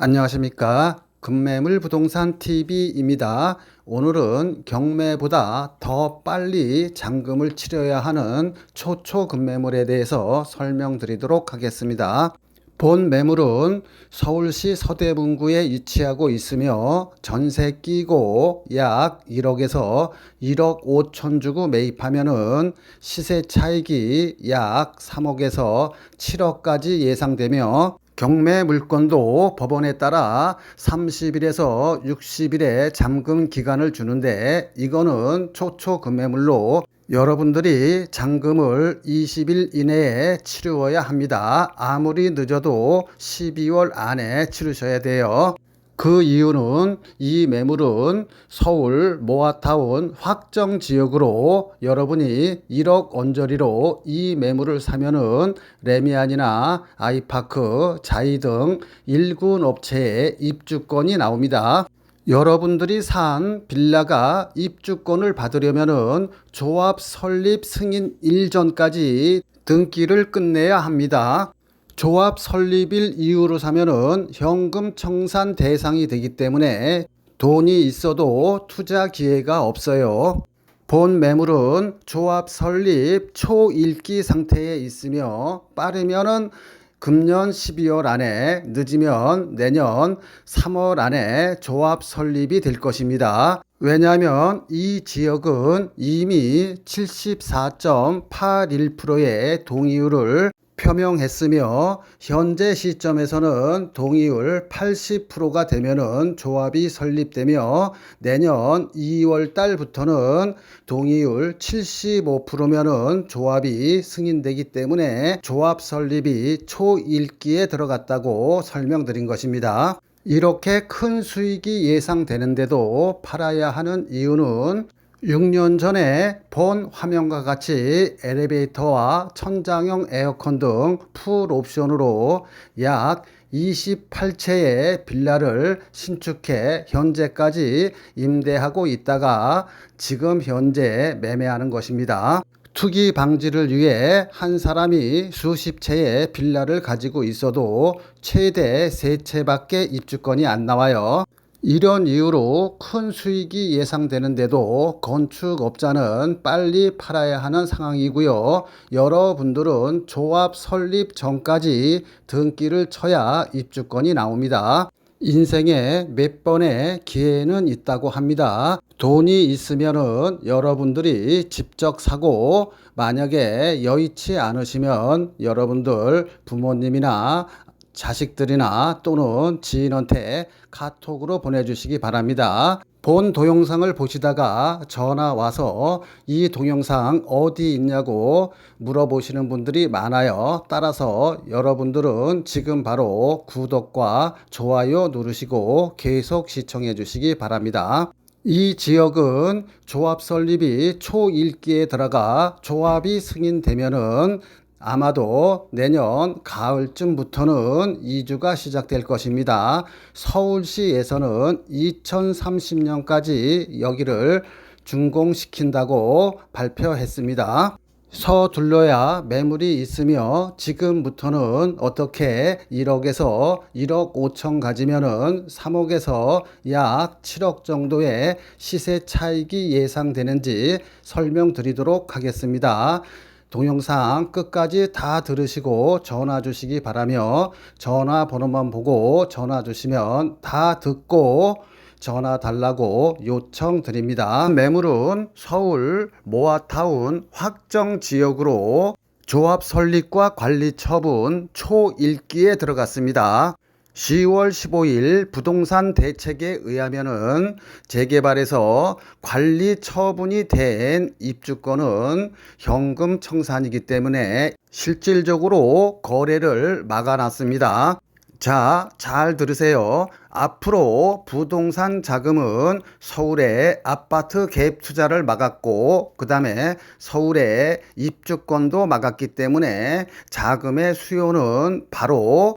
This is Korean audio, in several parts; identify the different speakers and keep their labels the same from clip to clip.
Speaker 1: 안녕하십니까. 금매물 부동산 TV입니다. 오늘은 경매보다 더 빨리 잔금을 치러야 하는 초초 금매물에 대해서 설명드리도록 하겠습니다. 본 매물은 서울시 서대문구에 위치하고 있으며 전세 끼고 약 1억에서 1억 5천 주고 매입하면은 시세 차익이 약 3억에서 7억까지 예상되며 경매 물건도 법원에 따라 30일에서 60일의 잠금 기간을 주는데 이거는 초초 금매물로 여러분들이 잔금을 20일 이내에 치루어야 합니다. 아무리 늦어도 12월 안에 치르셔야 돼요. 그 이유는 이 매물은 서울 모아타운 확정 지역으로 여러분이 1억 언저리로 이 매물을 사면은 레미안이나 아이파크, 자이 등 1군 업체에 입주권이 나옵니다. 여러분들이 산 빌라가 입주권을 받으려면은 조합 설립 승인 일전까지 등기를 끝내야 합니다. 조합 설립일 이후로 사면은 현금 청산 대상이 되기 때문에 돈이 있어도 투자 기회가 없어요. 본 매물은 조합 설립 초일기 상태에 있으며 빠르면은 금년 12월 안에 늦으면 내년 3월 안에 조합 설립이 될 것입니다. 왜냐하면 이 지역은 이미 74.81%의 동의율을 표명했으며 현재 시점에서는 동의율 80%가 되면은 조합이 설립되며 내년 2월 달부터는 동의율 75%면은 조합이 승인되기 때문에 조합 설립이 초일기에 들어갔다고 설명드린 것입니다. 이렇게 큰 수익이 예상되는데도 팔아야 하는 이유는 6년 전에 본 화면과 같이 엘리베이터와 천장형 에어컨 등 풀 옵션으로 약 28채의 빌라를 신축해 현재까지 임대하고 있다가 지금 현재 매매하는 것입니다. 투기 방지를 위해 한 사람이 수십 채의 빌라를 가지고 있어도 최대 3채밖에 입주권이 안 나와요. 이런 이유로 큰 수익이 예상되는데도 건축업자는 빨리 팔아야 하는 상황이고요. 여러분들은 조합 설립 전까지 등기를 쳐야 입주권이 나옵니다. 인생에 몇 번의 기회는 있다고 합니다. 돈이 있으면은 여러분들이 직접 사고 만약에 여의치 않으시면 여러분들 부모님이나 자식들이나 또는 지인한테 카톡으로 보내주시기 바랍니다. 본 동영상을 보시다가 전화 와서 이 동영상 어디 있냐고 물어보시는 분들이 많아요. 따라서 여러분들은 지금 바로 구독과 좋아요 누르시고 계속 시청해 주시기 바랍니다. 이 지역은 조합 설립이 초일기에 들어가 조합이 승인되면은 아마도 내년 가을쯤부터는 이주가 시작될 것입니다. 서울시에서는 2030년까지 여기를 준공시킨다고 발표했습니다. 서둘러야 매물이 있으며 지금부터는 어떻게 1억에서 1억 5천 가지면은 3억에서 약 7억 정도의 시세 차익이 예상되는지 설명드리도록 하겠습니다. 동영상 끝까지 다 들으시고 전화 주시기 바라며 전화번호만 보고 전화 주시면 다 듣고 전화 달라고 요청드립니다. 매물은 서울 모아타운 확정 지역으로 조합 설립과 관리 처분 초일기에 들어갔습니다. 10월 15일 부동산 대책에 의하면은 재개발에서 관리 처분이 된 입주권은 현금 청산이기 때문에 실질적으로 거래를 막아놨습니다. 자, 잘 들으세요. 앞으로 부동산 자금은 서울의 아파트 갭 투자를 막았고 그 다음에 서울의 입주권도 막았기 때문에 자금의 수요는 바로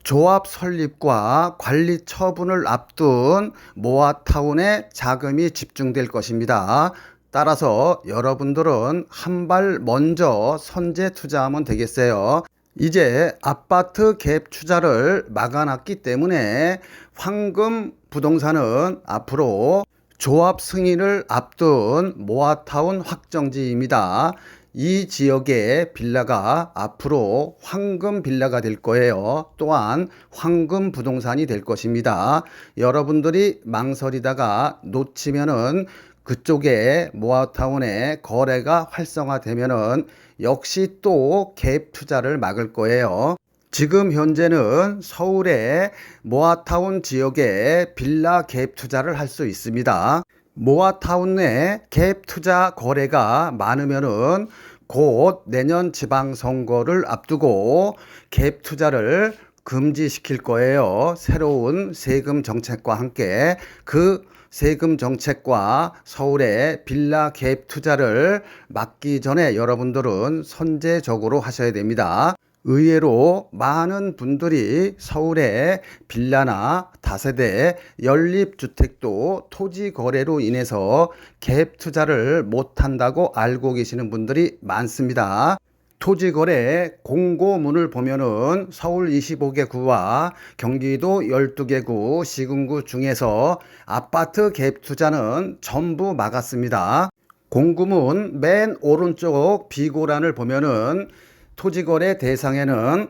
Speaker 1: 조합 설립과 관리 처분을 앞둔 모아타운에 자금이 집중될 것입니다. 따라서 여러분들은 한 발 먼저 선제 투자하면 되겠어요. 이제 아파트 갭 투자를 막아놨기 때문에 황금 부동산은 앞으로 조합 승인을 앞둔 모아타운 확정지입니다. 이 지역의 빌라가 앞으로 황금 빌라가 될 거예요. 또한 황금 부동산이 될 것입니다. 여러분들이 망설이다가 놓치면은 그쪽에 모아타운의 거래가 활성화되면은 역시 또 갭 투자를 막을 거예요. 지금 현재는 서울의 모아타운 지역에 빌라 갭 투자를 할 수 있습니다. 모아타운 내 갭 투자 거래가 많으면은 곧 내년 지방선거를 앞두고 갭 투자를 금지시킬 거예요. 새로운 세금 정책과 함께 그 세금 정책과 서울의 빌라 갭 투자를 막기 전에 여러분들은 선제적으로 하셔야 됩니다. 의외로 많은 분들이 서울의 빌라나 다세대 연립주택도 토지 거래로 인해서 갭 투자를 못한다고 알고 계시는 분들이 많습니다. 토지거래 공고문을 보면은 서울 25개 구와 경기도 12개 구 시군구 중에서 아파트 갭 투자는 전부 막았습니다. 공고문 맨 오른쪽 비고란을 보면은 토지거래 대상에는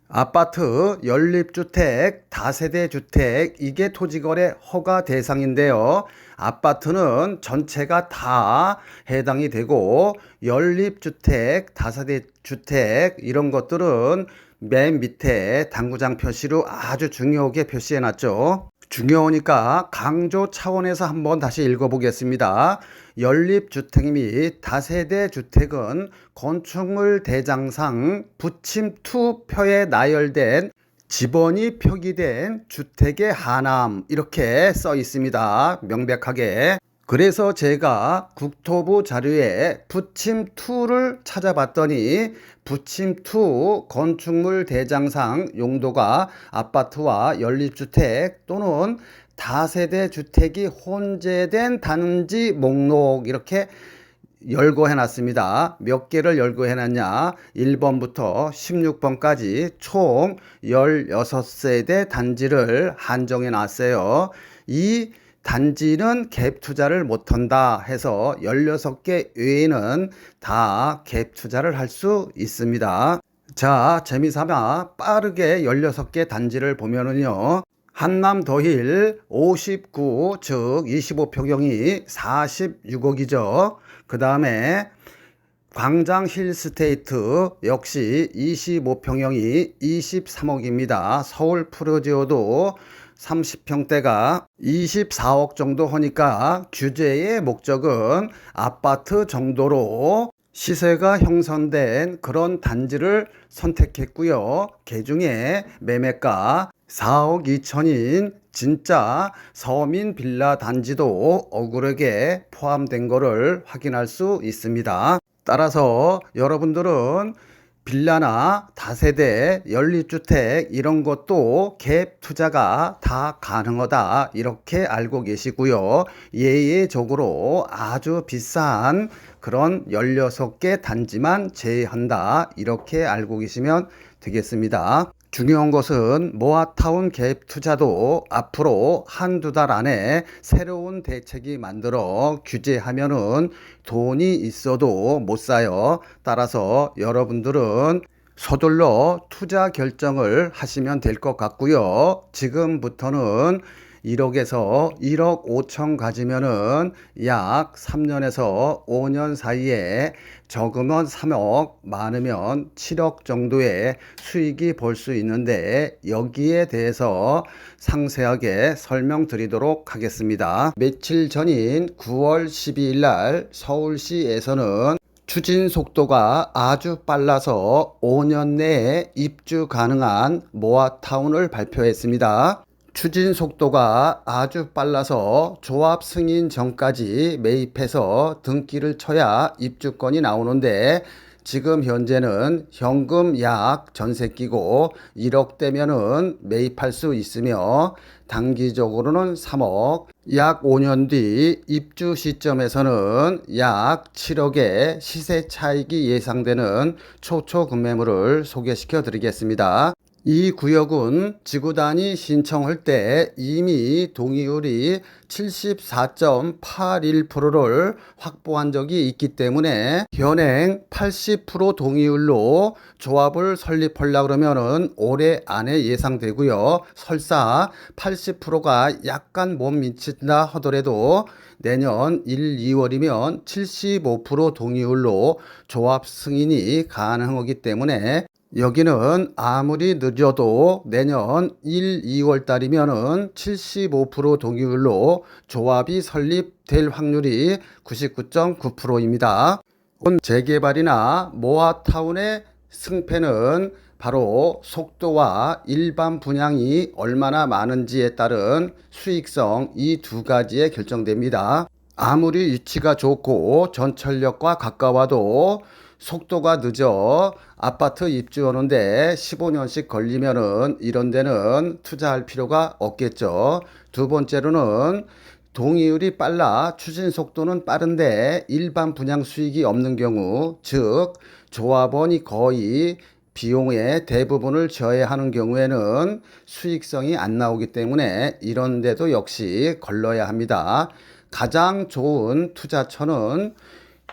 Speaker 1: 아파트, 연립주택, 다세대 주택 이게 토지거래 허가 대상인데요. 아파트는 전체가 다 해당이 되고 연립주택, 다세대 주택 이런 것들은 맨 밑에 당구장 표시로 아주 중요하게 표시해 놨죠. 중요하니까 강조 차원에서 한번 다시 읽어보겠습니다. 연립주택 및 다세대 주택은 건축물 대장상 부침2 표에 나열된 지번이 표기된 주택의 하남 이렇게 써 있습니다. 명백하게. 그래서 제가 국토부 자료에 부침2를 찾아봤더니 부침2 건축물 대장상 용도가 아파트와 연립주택 또는 다세대 주택이 혼재된 단지 목록 이렇게 열거해 놨습니다. 몇 개를 열거해 놨냐? 1번부터 16번까지 총 16세대 단지를 한정해 놨어요. 이 단지는 갭 투자를 못한다 해서 16개 외에는 다 갭 투자를 할 수 있습니다. 자, 재미삼아 빠르게 16개 단지를 보면은요. 한남 더힐 59, 즉 25평형이 46억이죠. 그 다음에 광장 힐스테이트 역시 25평형이 23억입니다. 서울 프루지오도 30평대가 24억 정도 하니까 규제의 목적은 아파트 정도로 시세가 형성된 그런 단지를 선택했고요. 그중에 매매가 4억 2천인 진짜 서민 빌라 단지도 억울하게 포함된 것을 확인할 수 있습니다. 따라서 여러분들은 빌라나 다세대 연립주택 이런 것도 갭 투자가 다 가능하다 이렇게 알고 계시고요. 예외적으로 아주 비싼 그런 16개 단지만 제외한다 이렇게 알고 계시면 되겠습니다. 중요한 것은 모아타운 갭 투자도 앞으로 한두 달 안에 새로운 대책이 만들어 규제하면은 돈이 있어도 못 사요. 따라서 여러분들은 서둘러 투자 결정을 하시면 될 것 같고요. 지금부터는 1억에서 1억 5천 가지면은 약 3년에서 5년 사이에 적으면 3억, 많으면 7억 정도의 수익이 볼 수 있는데 여기에 대해서 상세하게 설명드리도록 하겠습니다. 며칠 전인 9월 12일 날 서울시에서는 추진 속도가 아주 빨라서 5년 내에 입주 가능한 모아타운을 발표했습니다. 추진 속도가 아주 빨라서 조합 승인 전까지 매입해서 등기를 쳐야 입주권이 나오는데 지금 현재는 현금 약 전세 끼고 1억 되면은 매입할 수 있으며 단기적으로는 3억, 약 5년 뒤 입주 시점에서는 약 7억의 시세 차익이 예상되는 초초 금매물을 소개시켜 드리겠습니다. 이 구역은 지구단위 신청할 때 이미 동의율이 74.81%를 확보한 적이 있기 때문에 현행 80% 동의율로 조합을 설립하려고 그러면은 올해 안에 예상되고요. 설사 80%가 약간 못 미친다 하더라도 내년 1, 2월이면 75% 동의율로 조합 승인이 가능하기 때문에 여기는 아무리 늦어도 내년 1, 2월 달이면은 75% 동의율로 조합이 설립될 확률이 99.9%입니다. 재개발이나 모아타운의 승패는 바로 속도와 일반 분양이 얼마나 많은지에 따른 수익성 이 두 가지에 결정됩니다. 아무리 위치가 좋고 전철역과 가까워도 속도가 늦어 아파트 입주하는데 15년씩 걸리면은 이런 데는 투자할 필요가 없겠죠. 두 번째로는 동의율이 빨라 추진 속도는 빠른데 일반 분양 수익이 없는 경우, 즉 조합원이 거의 비용의 대부분을 져야 하는 경우에는 수익성이 안 나오기 때문에 이런 데도 역시 걸러야 합니다. 가장 좋은 투자처는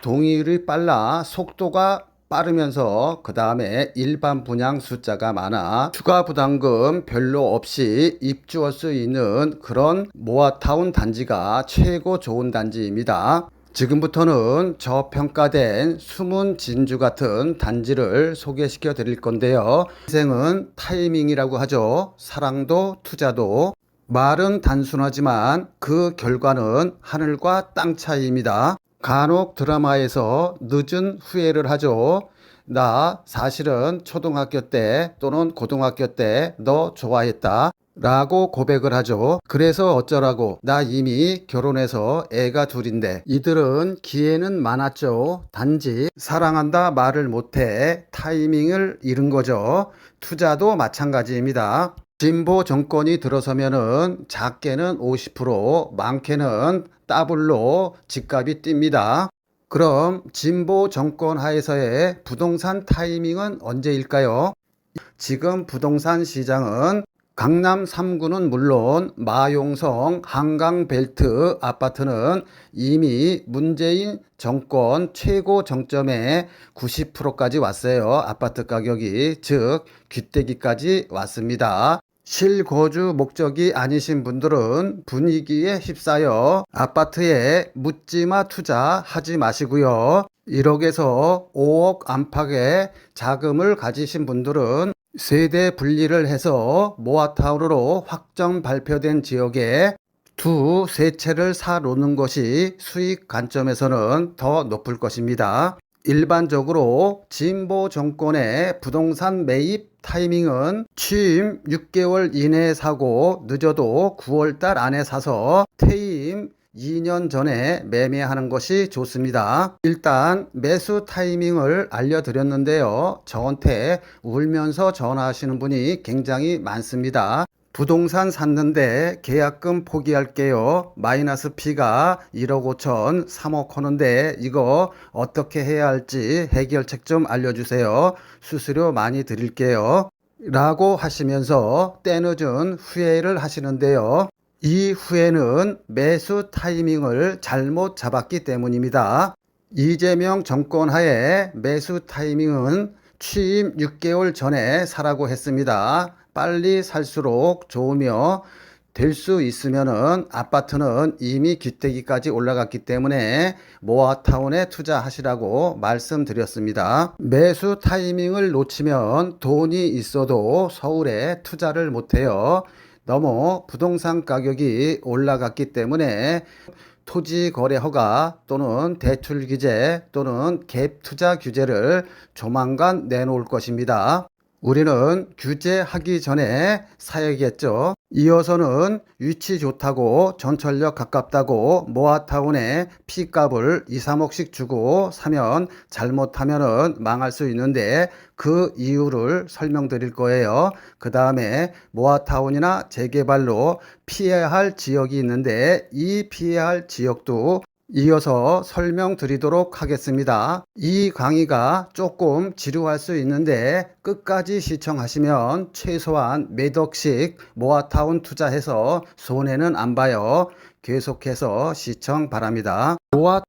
Speaker 1: 동의율이 빨라 속도가 빠르면서 그 다음에 일반 분양 숫자가 많아 추가 부담금 별로 없이 입주할 수 있는 그런 모아타운 단지가 최고 좋은 단지입니다. 지금부터는 저평가된 숨은 진주 같은 단지를 소개시켜 드릴 건데요. 인생은 타이밍이라고 하죠. 사랑도 투자도. 말은 단순하지만 그 결과는 하늘과 땅 차이입니다. 간혹 드라마에서 늦은 후회를 하죠. 나 사실은 초등학교 때 또는 고등학교 때 너 좋아했다 라고 고백을 하죠. 그래서 어쩌라고, 나 이미 결혼해서 애가 둘인데. 이들은 기회는 많았죠. 단지 사랑한다 말을 못해 타이밍을 잃은 거죠. 투자도 마찬가지입니다. 진보 정권이 들어서면은 작게는 50%, 많게는 더블로 집값이 뜁니다. 그럼 진보 정권 하에서의 부동산 타이밍은 언제일까요? 지금 부동산 시장은 강남 3구는 물론 마용성, 한강벨트 아파트는 이미 문재인 정권 최고 정점에 90%까지 왔어요. 아파트 가격이, 즉 귀때기까지 왔습니다. 실거주 목적이 아니신 분들은 분위기에 휩싸여 아파트에 묻지마 투자하지 마시고요. 1억에서 5억 안팎의 자금을 가지신 분들은 세대 분리를 해서 모아타운으로 확정 발표된 지역에 두 세 채를 사 놓는 것이 수익 관점에서는 더 높을 것입니다. 일반적으로 진보 정권의 부동산 매입 타이밍은 취임 6개월 이내에 사고 늦어도 9월달 안에 사서 퇴임 2년 전에 매매하는 것이 좋습니다. 일단 매수 타이밍을 알려드렸는데요. 저한테 울면서 전화하시는 분이 굉장히 많습니다. 부동산 샀는데 계약금 포기할게요. 마이너스 P가 1억 5천, 3억 하는데 이거 어떻게 해야 할지 해결책 좀 알려주세요. 수수료 많이 드릴게요. 라고 하시면서 때늦은 후회를 하시는데요. 이 후회는 매수 타이밍을 잘못 잡았기 때문입니다. 이재명 정권 하에 매수 타이밍은 취임 6개월 전에 사라고 했습니다. 빨리 살수록 좋으며 될 수 있으면은 아파트는 이미 귀때기까지 올라갔기 때문에 모아타운에 투자하시라고 말씀드렸습니다. 매수 타이밍을 놓치면 돈이 있어도 서울에 투자를 못해요. 너무 부동산 가격이 올라갔기 때문에 토지 거래 허가 또는 대출 규제 또는 갭 투자 규제를 조만간 내놓을 것입니다. 우리는 규제하기 전에 사야겠죠. 이어서는 위치 좋다고 전철역 가깝다고 모아타운에 피값을 2, 3억씩 주고 사면 잘못하면 망할 수 있는데 그 이유를 설명드릴 거예요. 그 다음에 모아타운이나 재개발로 피해야 할 지역이 있는데 이 피해야 할 지역도 이어서 설명드리도록 하겠습니다. 이 강의가 조금 지루할 수 있는데 끝까지 시청하시면 최소한 몇 억씩 모아타운 투자해서 손해는 안 봐요. 계속해서 시청 바랍니다.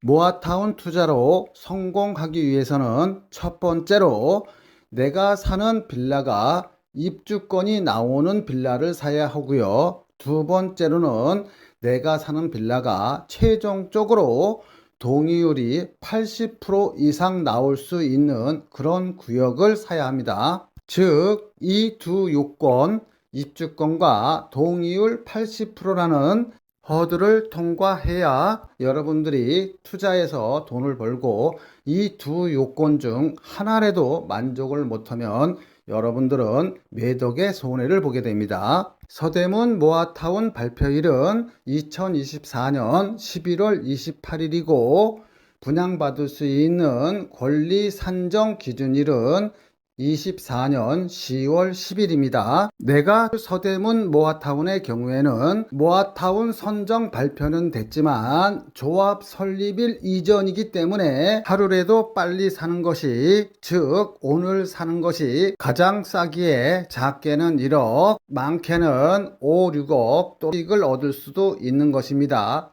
Speaker 1: 모아타운 투자로 성공하기 위해서는 첫 번째로 내가 사는 빌라가 입주권이 나오는 빌라를 사야 하고요. 두 번째로는 내가 사는 빌라가 최종적으로 동의율이 80% 이상 나올 수 있는 그런 구역을 사야 합니다. 즉, 이 두 요건, 입주권과 동의율 80%라는 허들을 통과해야 여러분들이 투자해서 돈을 벌고 이 두 요건 중 하나라도 만족을 못하면 여러분들은 매덕의 손해를 보게 됩니다. 서대문 모아타운 발표일은 2024년 11월 28일이고 분양받을 수 있는 권리 산정 기준일은 24년 10월 10일입니다. 내가 서대문 모아타운의 경우에는 모아타운 선정 발표는 됐지만 조합 설립일 이전이기 때문에 하루라도 빨리 사는 것이, 즉 오늘 사는 것이 가장 싸기에 작게는 1억, 많게는 5, 6억 또 수익을 얻을 수도 있는 것입니다.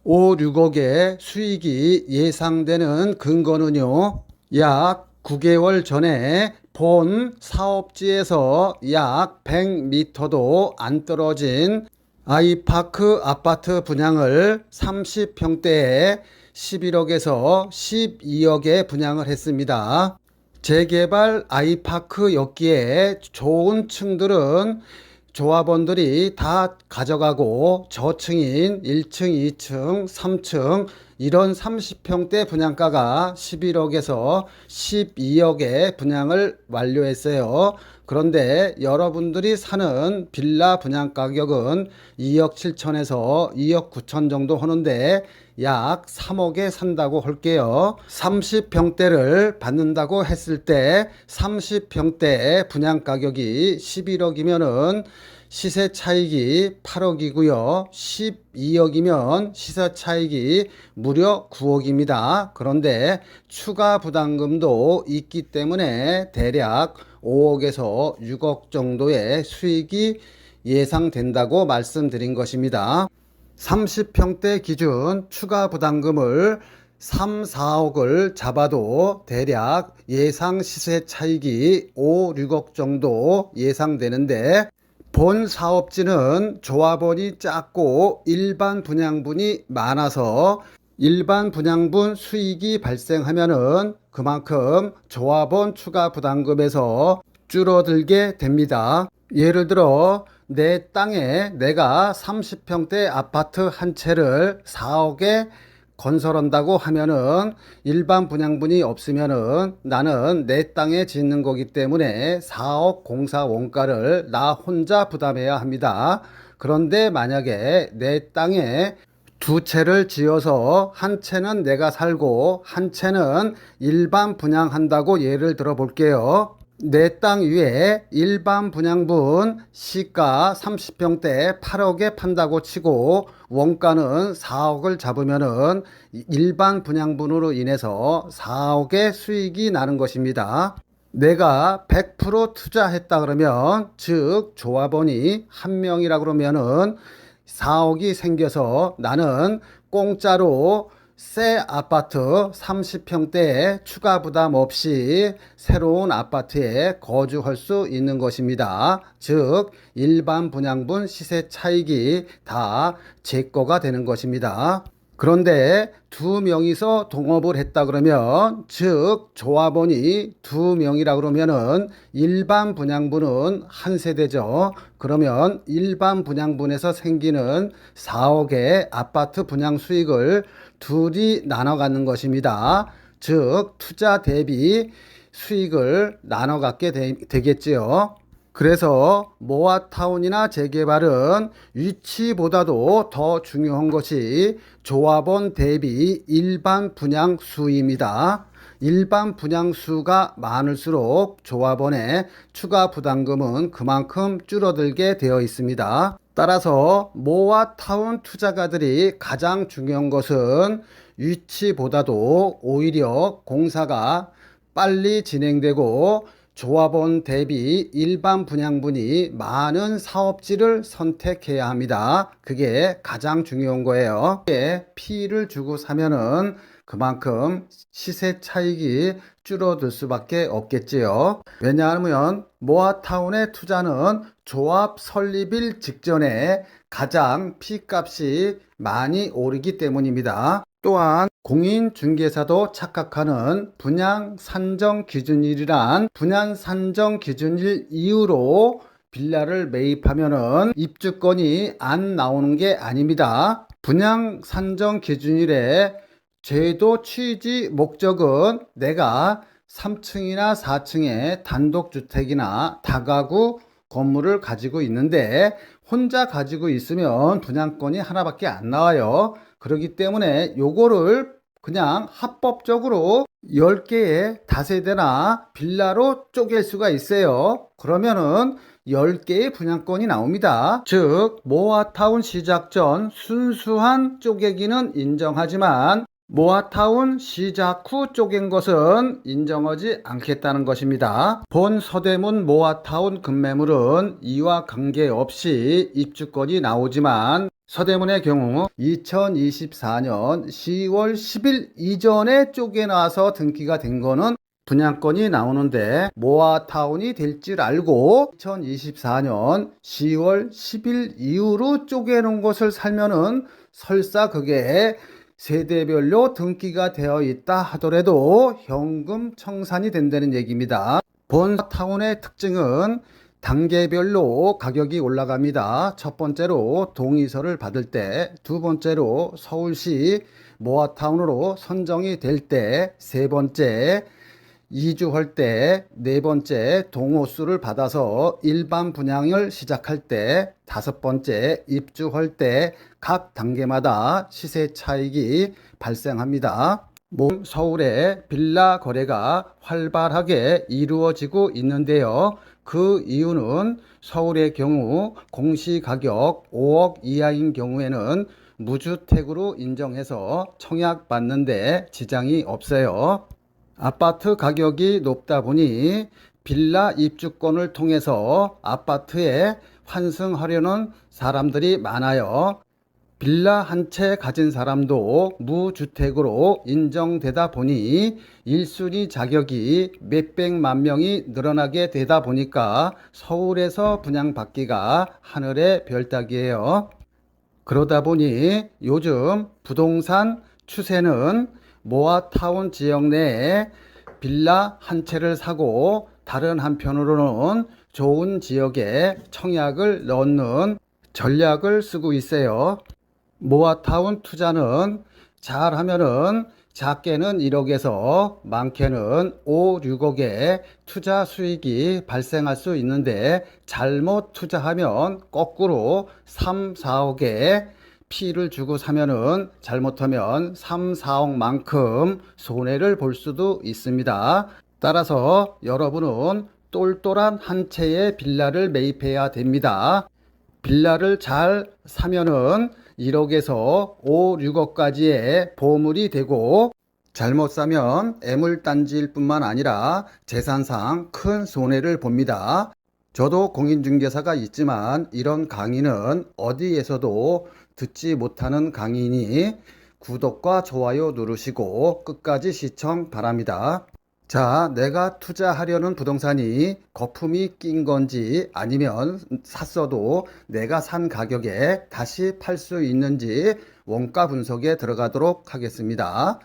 Speaker 1: 5, 6억의 수익이 예상되는 근거는요, 약 9개월 전에 본 사업지에서 약 100m도 안 떨어진 아이파크 아파트 분양을 30평대에 11억에서 12억에 분양을 했습니다. 재개발 아이파크였기에 좋은 층들은 조합원들이 다 가져가고 저층인 1층, 2층, 3층 이런 30평대 분양가가 11억에서 12억에 분양을 완료했어요. 그런데 여러분들이 사는 빌라 분양 가격은 2억 7천에서 2억 9천 정도 하는데 약 3억에 산다고 할게요. 30평대를 받는다고 했을 때 30평대 분양 가격이 11억이면은 시세 차익이 8억이고요. 12억이면 시세 차익이 무려 9억입니다. 그런데 추가 부담금도 있기 때문에 대략 5억에서 6억 정도의 수익이 예상된다고 말씀드린 것입니다. 30평대 기준 추가 부담금을 3, 4억을 잡아도 대략 예상 시세 차익이 5, 6억 정도 예상되는데 본 사업지는 조합원이 작고 일반 분양분이 많아서 일반 분양분 수익이 발생하면은 그만큼 조합원 추가 부담금에서 줄어들게 됩니다. 예를 들어 내 땅에 내가 30평대 아파트 한 채를 4억에 건설한다고 하면은 일반 분양분이 없으면은 나는 내 땅에 짓는 거기 때문에 4억 공사 원가를 나 혼자 부담해야 합니다. 그런데 만약에 내 땅에 두 채를 지어서 한 채는 내가 살고 한 채는 일반 분양한다고 예를 들어 볼게요. 내 땅 위에 일반 분양분 시가 30평대 8억에 판다고 치고 원가는 4억을 잡으면은 일반 분양분으로 인해서 4억의 수익이 나는 것입니다. 내가 100% 투자했다 그러면, 즉 조합원이 한 명이라 그러면은 4억이 생겨서 나는 공짜로 새 아파트 30평대에 추가 부담 없이 새로운 아파트에 거주할 수 있는 것입니다. 즉 일반 분양분 시세 차익이 다 제 거가 되는 것입니다. 그런데 두 명이서 동업을 했다 그러면, 즉 조합원이 두 명이라 그러면은 일반 분양분은 한 세대죠. 그러면 일반 분양분에서 생기는 4억의 아파트 분양 수익을 둘이 나눠 갖는 것입니다. 즉 투자 대비 수익을 나눠 갖게 되겠지요. 그래서 모아타운이나 재개발은 위치보다도 더 중요한 것이 조합원 대비 일반 분양수입니다. 일반 분양수가 많을수록 조합원의 추가 부담금은 그만큼 줄어들게 되어 있습니다. 따라서 모아타운 투자가들이 가장 중요한 것은 위치보다도 오히려 공사가 빨리 진행되고 조합원 대비 일반 분양분이 많은 사업지를 선택해야 합니다. 그게 가장 중요한 거예요. 피를 주고 사면은 그만큼 시세 차익이 줄어들 수밖에 없겠지요. 왜냐하면 모아타운의 투자는 조합 설립일 직전에 가장 피값이 많이 오르기 때문입니다. 또한 공인중개사도 착각하는 분양 산정 기준일이란 분양 산정 기준일 이후로 빌라를 매입하면은 입주권이 안 나오는 게 아닙니다. 분양 산정 기준일에 제도 취지 목적은 내가 3층이나 4층의 단독주택이나 다가구 건물을 가지고 있는데 혼자 가지고 있으면 분양권이 하나밖에 안 나와요. 그렇기 때문에 요거를 그냥 합법적으로 10개의 다세대나 빌라로 쪼갤 수가 있어요. 그러면은 10개의 분양권이 나옵니다. 즉 모아타운 시작 전 순수한 쪼개기는 인정하지만 모아타운 시작 후 쪼갠 것은 인정하지 않겠다는 것입니다. 본 서대문 모아타운 급매물은 이와 관계없이 입주권이 나오지만 서대문의 경우 2024년 10월 10일 이전에 쪼개놔서 등기가 된 거는 분양권이 나오는데 모아타운이 될 줄 알고 2024년 10월 10일 이후로 쪼개놓은 것을 살면은 설사 그게 세대별로 등기가 되어 있다 하더라도 현금 청산이 된다는 얘기입니다. 본 타운의 특징은 단계별로 가격이 올라갑니다. 첫 번째로 동의서를 받을 때, 두 번째로 서울시 모아타운으로 선정이 될 때, 세 번째 이주할 때, 네 번째 동호수를 받아서 일반 분양을 시작할 때, 다섯 번째 입주할 때 각 단계마다 시세 차익이 발생합니다. 서울의 빌라 거래가 활발하게 이루어지고 있는데요. 그 이유는 서울의 경우 공시가격 5억 이하인 경우에는 무주택으로 인정해서 청약받는데 지장이 없어요. 아파트 가격이 높다 보니 빌라 입주권을 통해서 아파트에 환승하려는 사람들이 많아요. 빌라 한 채 가진 사람도 무주택으로 인정되다 보니 1순위 자격이 몇백만 명이 늘어나게 되다 보니까 서울에서 분양받기가 하늘의 별따기예요. 그러다 보니 요즘 부동산 추세는 모아타운 지역 내에 빌라 한 채를 사고 다른 한편으로는 좋은 지역에 청약을 넣는 전략을 쓰고 있어요. 모아타운 투자는 잘하면은 작게는 1억에서 많게는 5, 6억의 투자 수익이 발생할 수 있는데 잘못 투자하면 거꾸로 3, 4억의 피를 주고 사면은 잘못하면 3, 4억만큼 손해를 볼 수도 있습니다. 따라서 여러분은 똘똘한 한 채의 빌라를 매입해야 됩니다. 빌라를 잘 사면은 1억에서 5, 6억까지의 보물이 되고 잘못 사면 애물단지일 뿐만 아니라 재산상 큰 손해를 봅니다. 저도 공인중개사가 있지만 이런 강의는 어디에서도 듣지 못하는 강의니 구독과 좋아요 누르시고 끝까지 시청 바랍니다. 자, 내가 투자하려는 부동산이 거품이 낀 건지 아니면 샀어도 내가 산 가격에 다시 팔 수 있는지 원가 분석에 들어가도록 하겠습니다.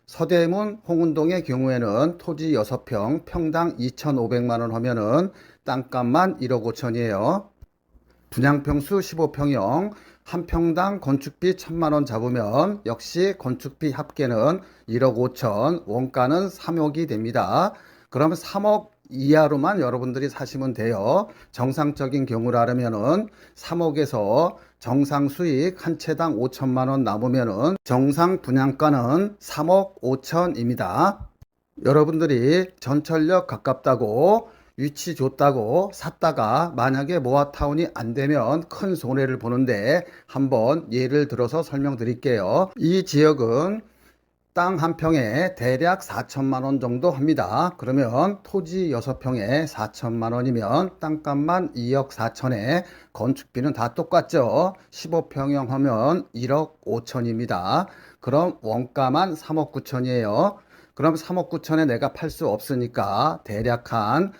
Speaker 1: 서대문 홍은동의 경우에는 토지 6평 평당 2,500만 원 하면은 땅값만 1억 5천이에요. 분양평수 15평형 한 평당 건축비 1,000만 원 잡으면 역시 건축비 합계는 1억 5천, 원가는 3억이 됩니다. 그러면 3억 이하로만 여러분들이 사시면 돼요. 정상적인 경우라면은 3억에서 정상 수익 한 채당 5천만 원 남으면은 정상 분양가는 3억 5천입니다. 여러분들이 전철역 가깝다고 위치 좋다고 샀다가 만약에 모아타운이 안 되면 큰 손해를 보는데 한번 예를 들어서 설명드릴게요. 이 지역은 땅 한 평에 대략 4천만 원 정도 합니다. 그러면 토지 6평에 4천만 원이면 땅값만 2억 4천에 건축비는 다 똑같죠. 15평형 하면 1억 5천입니다. 그럼 원가만 3억 9천이에요. 그럼 3억 9천에 내가 팔 수 없으니까 대략 한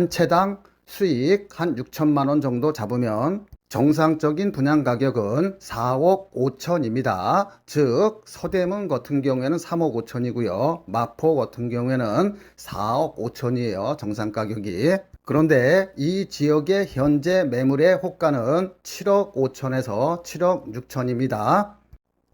Speaker 1: 채당 수익 한 6천만 원 정도 잡으면 정상적인 분양 가격은 4억 5천입니다. 즉 서대문 같은 경우에는 3억 5천이고요. 마포 같은 경우에는 4억 5천이에요. 정상 가격이. 그런데 이 지역의 현재 매물의 호가는 7억 5천에서 7억 6천입니다.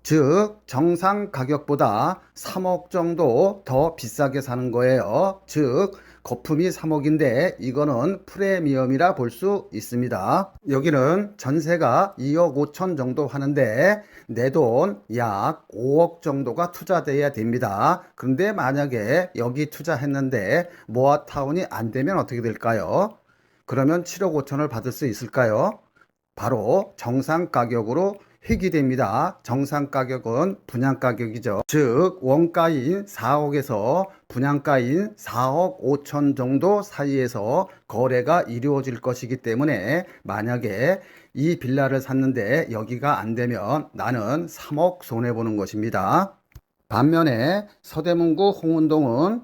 Speaker 1: 즉 정상 가격보다 3억 정도 더 비싸게 사는 거예요. 즉 거품이 3억인데 이거는 프리미엄이라 볼 수 있습니다. 여기는 전세가 2억 5천 정도 하는데 내 돈 약 5억 정도가 투자돼야 됩니다. 그런데 만약에 여기 투자했는데 모아타운이 안 되면 어떻게 될까요? 그러면 7억 5천을 받을 수 있을까요? 바로 정상 가격으로 회귀됩니다. 정상 가격은 분양 가격이죠. 즉 원가인 4억에서 분양가인 4억 5천 정도 사이에서 거래가 이루어질 것이기 때문에 만약에 이 빌라를 샀는데 여기가 안 되면 나는 3억 손해보는 것입니다. 반면에 서대문구 홍은동은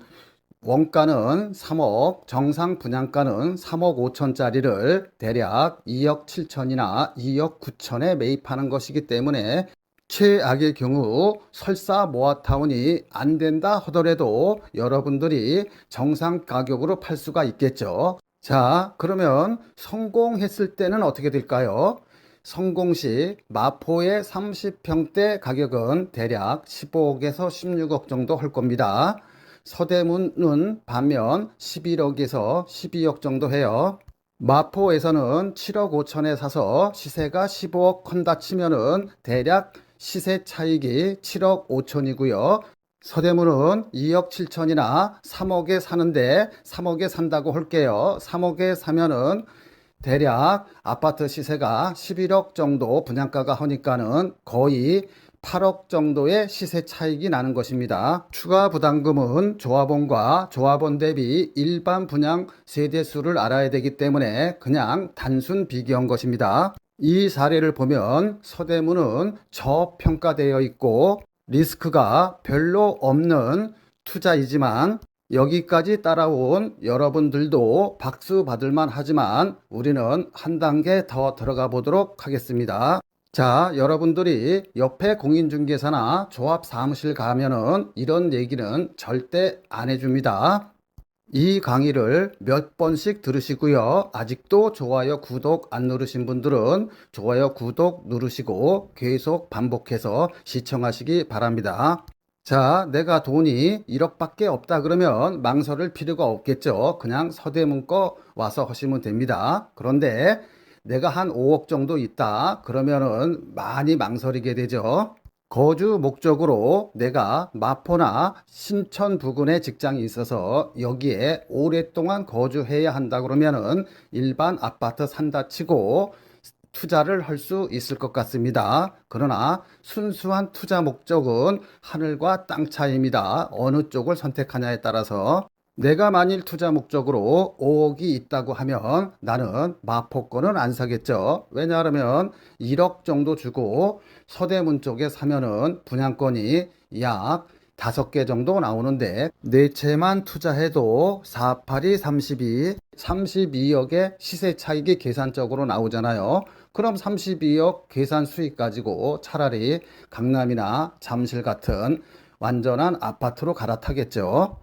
Speaker 1: 원가는 3억, 정상 분양가는 3억 5천짜리를 대략 2억 7천이나 2억 9천에 매입하는 것이기 때문에 최악의 경우 설사 모아타운이 안 된다 하더라도 여러분들이 정상 가격으로 팔 수가 있겠죠. 자, 그러면 성공했을 때는 어떻게 될까요? 성공 시 마포의 30평대 가격은 대략 15억에서 16억 정도 할 겁니다. 서대문은 반면 11억에서 12억 정도 해요. 마포에서는 7억 5천에 사서 시세가 15억 한다 치면은 대략 시세 차익이 7억 5천이고요. 서대문은 2억 7천이나 3억에 사는데 3억에 산다고 할게요. 3억에 사면은 대략 아파트 시세가 11억 정도 분양가가 하니까는 거의 8억 정도의 시세 차익이 나는 것입니다. 추가 부담금은 조합원과 조합원 대비 일반 분양 세대수를 알아야 되기 때문에 그냥 단순 비교한 것입니다. 이 사례를 보면 서대문은 저평가되어 있고 리스크가 별로 없는 투자이지만 여기까지 따라온 여러분들도 박수 받을만 하지만 우리는 한 단계 더 들어가 보도록 하겠습니다. 자, 여러분들이 옆에 공인중개사나 조합 사무실 가면은 이런 얘기는 절대 안 해줍니다. 이 강의를 몇 번씩 들으시고요. 아직도 좋아요, 구독 안 누르신 분들은 좋아요, 구독 누르시고 계속 반복해서 시청하시기 바랍니다. 자, 내가 돈이 1억밖에 없다 그러면 망설일 필요가 없겠죠. 그냥 서대문 거 와서 하시면 됩니다. 그런데 내가 한 5억 정도 있다 그러면은 많이 망설이게 되죠. 거주 목적으로 내가 마포나 신천 부근에 직장이 있어서 여기에 오랫동안 거주해야 한다 그러면은 일반 아파트 산다 치고 투자를 할 수 있을 것 같습니다. 그러나 순수한 투자 목적은 하늘과 땅 차이입니다. 어느 쪽을 선택하냐에 따라서 내가 만일 투자 목적으로 5억이 있다고 하면 나는 마포권은 안 사겠죠. 왜냐하면 1억 정도 주고 서대문 쪽에 사면은 분양권이 약 5개 정도 나오는데 4채만 투자해도 4, 8이 32, 32억의 시세 차익이 계산적으로 나오잖아요. 그럼 32억 계산 수익 가지고 차라리 강남이나 잠실 같은 완전한 아파트로 갈아타겠죠.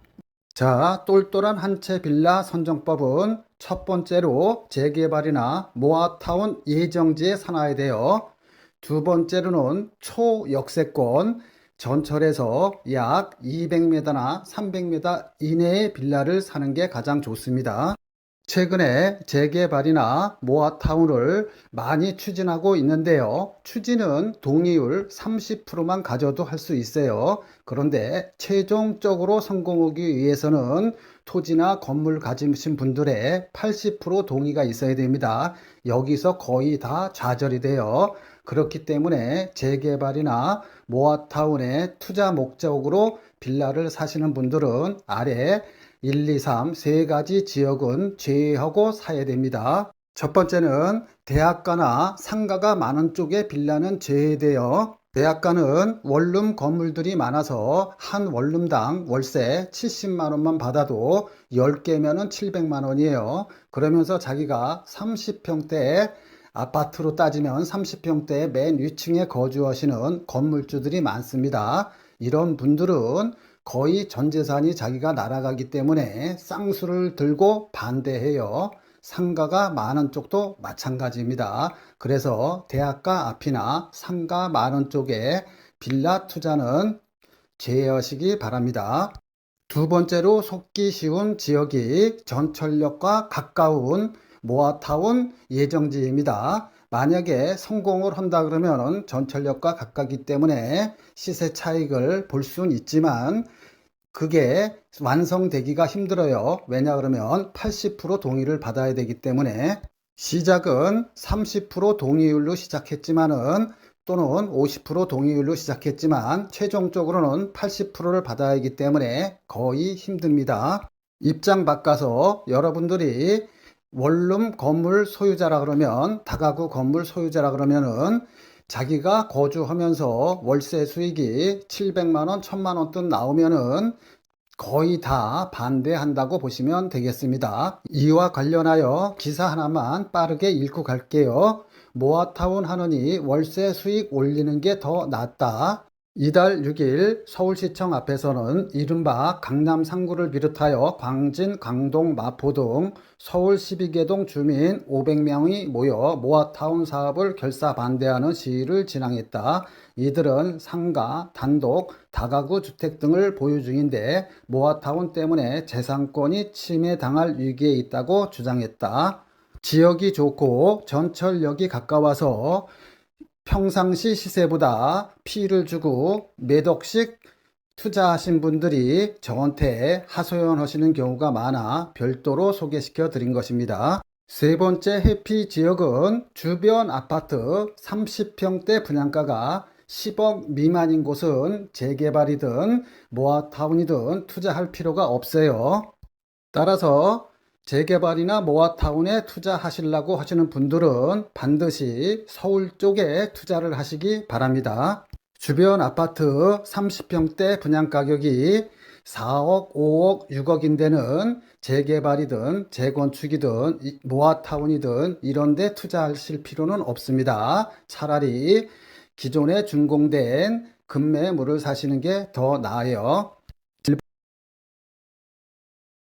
Speaker 1: 자, 똘똘한 한 채 빌라 선정법은 첫 번째로 재개발이나 모아타운 예정지에 사놔야 돼요. 두 번째로는 초역세권, 전철에서 약 200m나 300m 이내의 빌라를 사는 게 가장 좋습니다. 최근에 재개발이나 모아타운을 많이 추진하고 있는데요. 추진은 동의율 30%만 가져도 할 수 있어요. 그런데 최종적으로 성공하기 위해서는 토지나 건물 가지신 분들의 80% 동의가 있어야 됩니다. 여기서 거의 다 좌절이 돼요. 그렇기 때문에 재개발이나 모아타운의 투자 목적으로 빌라를 사시는 분들은 아래 1, 2, 3 세 가지 지역은 제외하고 사야 됩니다. 첫 번째는 대학가나 상가가 많은 쪽에 빌라는 제외되어 대학가는 원룸 건물들이 많아서 한 원룸당 월세 70만 원만 받아도 10개면은 700만 원이에요. 그러면서 자기가 30평대 아파트로 따지면 30평대 맨 위층에 거주하시는 건물주들이 많습니다. 이런 분들은 거의 전 재산이 자기가 날아가기 때문에 쌍수를 들고 반대해요. 상가가 많은 쪽도 마찬가지입니다. 그래서 대학가 앞이나 상가 많은 쪽에 빌라 투자는 제외하시기 바랍니다. 두 번째로 속기 쉬운 지역이 전철역과 가까운 모아타운 예정지입니다. 만약에 성공을 한다 그러면 전철역과 가깝기 때문에 시세 차익을 볼 수는 있지만 그게 완성되기가 힘들어요. 왜냐 그러면 80% 동의를 받아야 되기 때문에 시작은 30% 동의율로 시작했지만은 또는 50% 동의율로 시작했지만 최종적으로는 80%를 받아야 하기 때문에 거의 힘듭니다. 입장 바꿔서 여러분들이 원룸 건물 소유자라 그러면 다가구 건물 소유자라 그러면은 자기가 거주하면서 월세 수익이 700만 원, 1000만 원 돈 나오면은 거의 다 반대한다고 보시면 되겠습니다. 이와 관련하여 기사 하나만 빠르게 읽고 갈게요. 모아타운 하느니 월세 수익 올리는 게 더 낫다. 이달 6일 서울시청 앞에서는 이른바 강남 3구를 비롯하여 광진, 강동, 마포 등 서울 12개 동 주민 500명이 모여 모아타운 사업을 결사 반대하는 시위를 진행했다. 이들은 상가, 단독, 다가구 주택 등을 보유 중인데 모아타운 때문에 재산권이 침해당할 위기에 있다고 주장했다. 지역이 좋고 전철역이 가까워서 평상시 시세보다 피를 주고 몇 억씩 투자하신 분들이 저한테 하소연하시는 경우가 많아 별도로 소개시켜 드린 것입니다. 세 번째 해피 지역은 주변 아파트 30평대 분양가가 10억 미만인 곳은 재개발이든 모아타운이든 투자할 필요가 없어요. 따라서 재개발이나 모아타운에 투자하시려고 하시는 분들은 반드시 서울 쪽에 투자를 하시기 바랍니다. 주변 아파트 30평대 분양 가격이 4억, 5억, 6억인 데는 재개발이든 재건축이든 모아타운이든 이런 데 투자하실 필요는 없습니다. 차라리 기존에 준공된 급매물을 사시는 게 더 나아요.